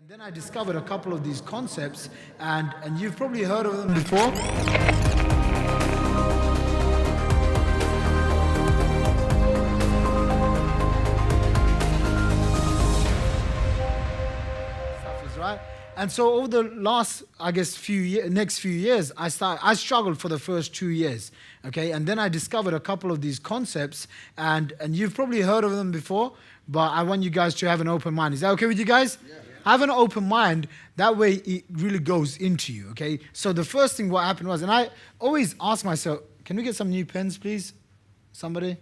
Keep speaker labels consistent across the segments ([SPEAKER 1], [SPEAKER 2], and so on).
[SPEAKER 1] And then I discovered a couple of these concepts, and you've probably heard of them before. Stuff is right. And so over the last, I guess, next few years, I struggled for the first 2 years, okay? And then I discovered a couple of these concepts, and you've probably heard of them before, but I want you guys to have an open mind. Is that okay with you guys? Yeah. Have an open mind. That way it really goes into you, okay? So the first thing what happened was, and I always ask myself, can we get some new pens, please? Somebody?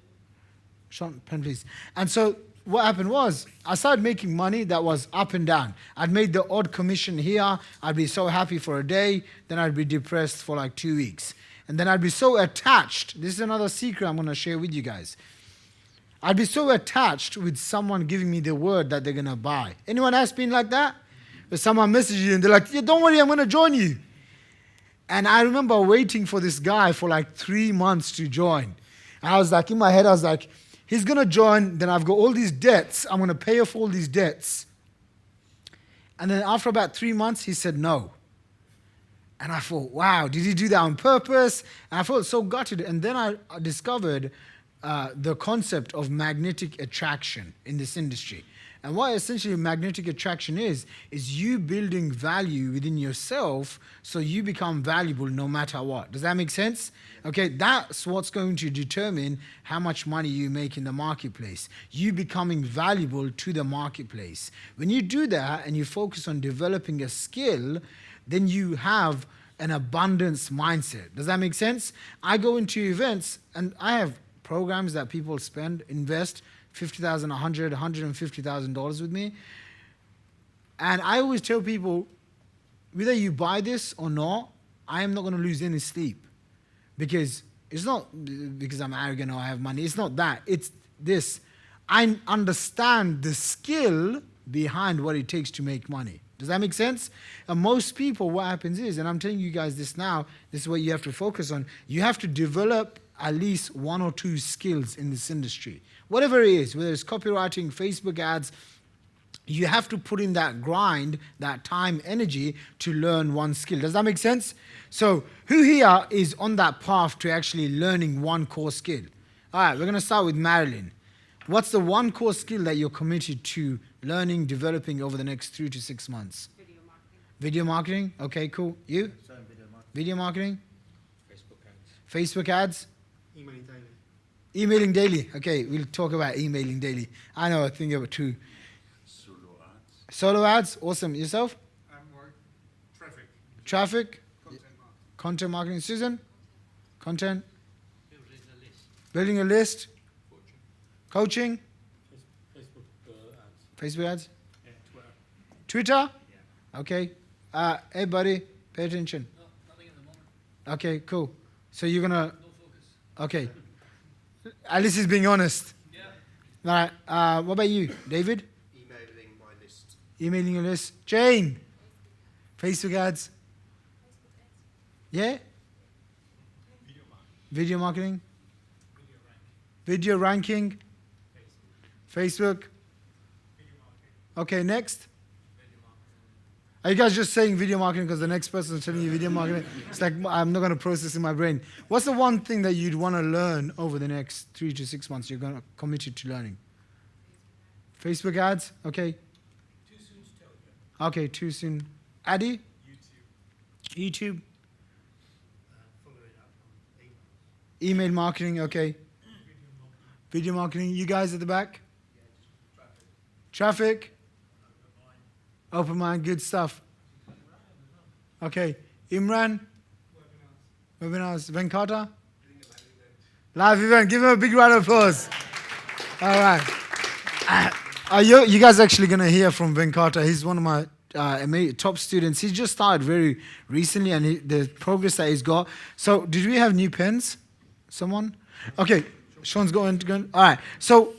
[SPEAKER 1] Sean, pen, please. And so what happened was, I started making money that was up and down. I'd made the odd commission here. I'd be so happy for a day. Then I'd be depressed for like 2 weeks. And then I'd be so attached. This is another secret I'm going to share with you guys. I'd be so attached with someone giving me the word that they're going to buy. Anyone else been like that? Where someone messages you and they're like, yeah, don't worry, I'm going to join you. And I remember waiting for this guy for like 3 months to join. And I was like, in my head, I was like, he's going to join, then I've got all these debts. I'm going to pay off all these debts. And then after about 3 months, he said no. And I thought, wow, did he do that on purpose? And I felt so gutted. And then I discovered the concept of magnetic attraction in this industry. And what essentially magnetic attraction is you building value within yourself so you become valuable no matter what. Does that make sense? Okay, that's what's going to determine how much money you make in the marketplace. You becoming valuable to the marketplace. When you do that and you focus on developing a skill, then you have an abundance mindset. Does that make sense? I go into events and I have programs that people invest $50,000, $100,000, $150,000 with me. And I always tell people, whether you buy this or not, I am not going to lose any sleep. Because it's not because I'm arrogant or I have money. It's not that. It's this. I understand the skill behind what it takes to make money. Does that make sense? And most people, what happens is, and I'm telling you guys this now, this is what you have to focus on. You have to develop at least 1 or 2 skills in this industry. Whatever it is, whether it's copywriting, Facebook ads, you have to put in that grind, that time, energy to learn one skill. Does that make sense? So who here is on that path to actually learning one core skill? All right, we're going to start with Marilyn. What's the one core skill that you're committed to learning, developing over the next 3 to 6 months?
[SPEAKER 2] Video marketing.
[SPEAKER 1] Video marketing? Okay, cool. You?
[SPEAKER 3] Same video marketing.
[SPEAKER 1] Video marketing?
[SPEAKER 3] Facebook ads.
[SPEAKER 1] Facebook ads?
[SPEAKER 3] Emailing daily.
[SPEAKER 1] Emailing daily. Okay, we'll talk about emailing daily. I know a thing about 2.
[SPEAKER 3] Solo ads.
[SPEAKER 1] Solo ads? Awesome. Yourself?
[SPEAKER 3] More traffic.
[SPEAKER 1] Traffic?
[SPEAKER 3] Content marketing.
[SPEAKER 1] Content marketing. Susan? Content?
[SPEAKER 3] Building a list.
[SPEAKER 1] Coaching?
[SPEAKER 3] Facebook
[SPEAKER 1] Facebook
[SPEAKER 3] ads.
[SPEAKER 1] ads?
[SPEAKER 3] Yeah,
[SPEAKER 1] Twitter?
[SPEAKER 3] Yeah.
[SPEAKER 1] Okay. Hey, buddy, pay attention.
[SPEAKER 4] No, nothing at the moment.
[SPEAKER 1] Okay, cool. So you're going to...
[SPEAKER 4] No focus.
[SPEAKER 1] Okay. Alice is being honest.
[SPEAKER 4] Yeah.
[SPEAKER 1] All right. What about you, David?
[SPEAKER 3] Emailing my list.
[SPEAKER 1] Emailing your list. Jane? Facebook ads? Yeah?
[SPEAKER 3] Video marketing.
[SPEAKER 1] Video marketing?
[SPEAKER 3] Video ranking.
[SPEAKER 1] Video ranking? Facebook?
[SPEAKER 3] Video marketing.
[SPEAKER 1] Okay, next.
[SPEAKER 3] Video marketing.
[SPEAKER 1] Are you guys just saying video marketing because the next person is telling you video marketing? It's like I'm not going to process in my brain. What's the one thing that you'd want to learn over the next 3 to 6 months you're going to committed to learning? Facebook ads? Okay.
[SPEAKER 3] Too soon to tell you.
[SPEAKER 1] Okay, too soon. Addy?
[SPEAKER 3] YouTube.
[SPEAKER 1] YouTube?
[SPEAKER 3] Follow it up on emails.
[SPEAKER 1] Email marketing? Okay.
[SPEAKER 3] Video marketing.
[SPEAKER 1] Video marketing? You guys at the back?
[SPEAKER 3] Yeah, just traffic.
[SPEAKER 1] Traffic?
[SPEAKER 3] Online.
[SPEAKER 1] Open mind, good stuff. Okay. Imran?
[SPEAKER 3] Webinars.
[SPEAKER 1] Webinars. Venkata?
[SPEAKER 3] Doing a live event.
[SPEAKER 1] Live event. Give him a big round of applause. All right. You guys actually going to hear from Venkata. He's one of my top students. He just started very recently and the progress that he's got. So did we have new pens? Someone? Okay. Sean's going. All right. So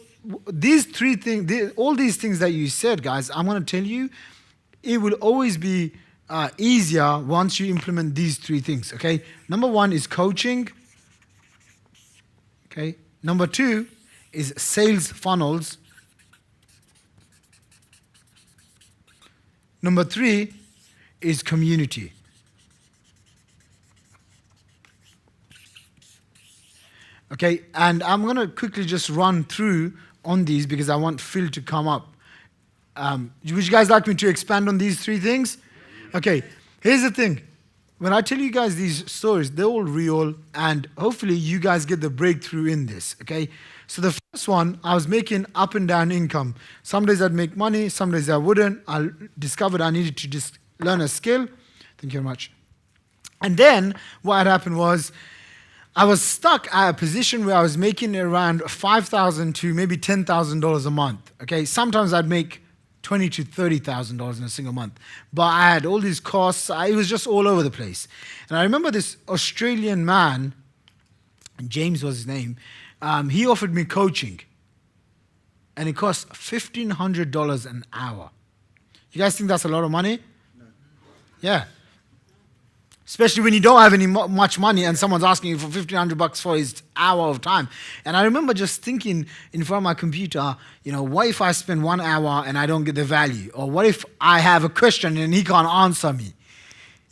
[SPEAKER 1] these 3 things, all these things that you said, guys, I'm going to tell you, it will always be easier once you implement these 3 things, okay? Number 1 is coaching, okay? Number 2 is sales funnels. Number 3 is community. Okay, and I'm going to quickly just run through on these because I want Phil to come up. Would you guys like me to expand on these 3 things? Okay, here's the thing. When I tell you guys these stories, they're all real, and hopefully you guys get the breakthrough in this, okay? So the first one, I was making up and down income. Some days I'd make money, some days I wouldn't. I discovered I needed to just learn a skill. Thank you very much. And then what had happened was I was stuck at a position where I was making around $5,000 to maybe $10,000 a month, okay? Sometimes I'd make $20,000 to $30,000 in a single month. But I had all these costs. It was just all over the place. And I remember this Australian man, James was his name, he offered me coaching. And it cost $1,500 an hour. You guys think that's a lot of money? No. Yeah. Especially when you don't have any much money and someone's asking you for $1,500 for his hour of time. And I remember just thinking in front of my computer, what if I spend 1 hour and I don't get the value? Or what if I have a question and he can't answer me?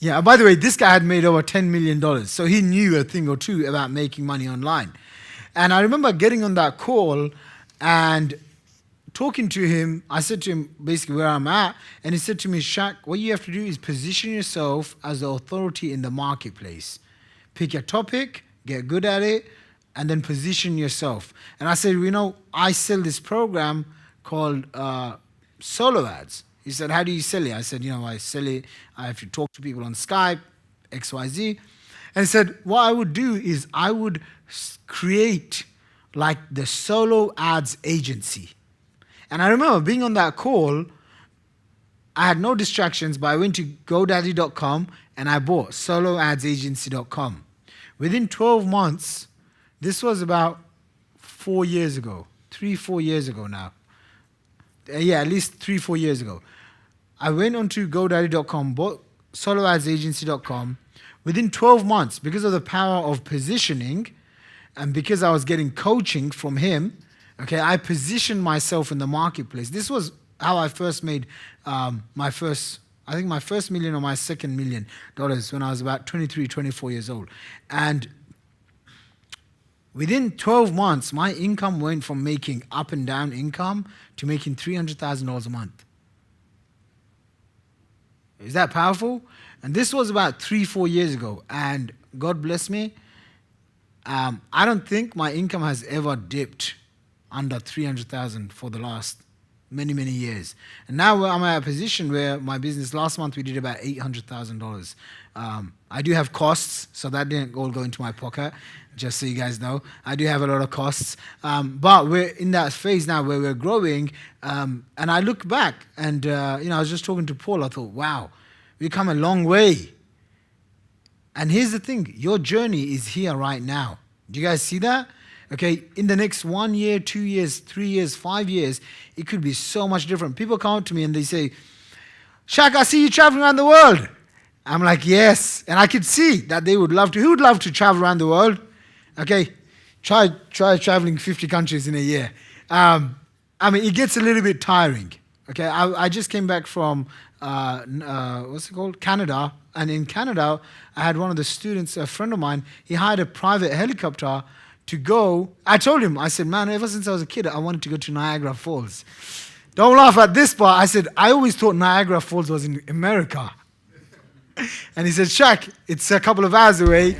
[SPEAKER 1] Yeah, by the way, this guy had made over $10 million. So he knew a thing or two about making money online. And I remember getting on that call and talking to him. I said to him basically where I'm at, and he said to me, Shaq, what you have to do is position yourself as the authority in the marketplace. Pick a topic, get good at it, and then position yourself. And I said, I sell this program called solo ads. He said, how do you sell it? I said, I sell it. I have to talk to people on Skype, XYZ. And he said, what I would do is I would create like the solo ads agency. And I remember being on that call, I had no distractions, but I went to GoDaddy.com and I bought soloadsagency.com. Within 12 months, this was about 4 years ago, 3-4 years ago now. Yeah, at least 3-4 years ago. I went onto GoDaddy.com, bought soloadsagency.com. Within 12 months, because of the power of positioning and because I was getting coaching from him, okay, I positioned myself in the marketplace. This was how I first made my first million or my second $1 million when I was about 23, 24 years old. And within 12 months, my income went from making up and down income to making $300,000 a month. Is that powerful? And this was about 3-4 years ago. And God bless me, I don't think my income has ever dipped under 300,000 for the last many, many years. And now I'm at a position where my business, last month we did about $800,000. I do have costs, so that didn't all go into my pocket, just so you guys know. I do have a lot of costs. But we're in that phase now where we're growing. And I look back and, I was just talking to Paul. I thought, wow, we've come a long way. And here's the thing, your journey is here right now. Do you guys see that? Okay, in the next 1 year, 2 years, 3 years, 5 years, it could be so much different. People come up to me and they say, Shaq, I see you traveling around the world. I'm like, yes. And I could see that they would love to. Who would love to travel around the world? Okay, try traveling 50 countries in a year. It gets a little bit tiring. Okay, I just came back from, Canada. And in Canada, I had one of the students, a friend of mine, he hired a private helicopter to go. I told him, I said, man, ever since I was a kid, I wanted to go to Niagara Falls. Don't laugh at this part. I said, I always thought Niagara Falls was in America. And he said, Shaq, it's a couple of hours away.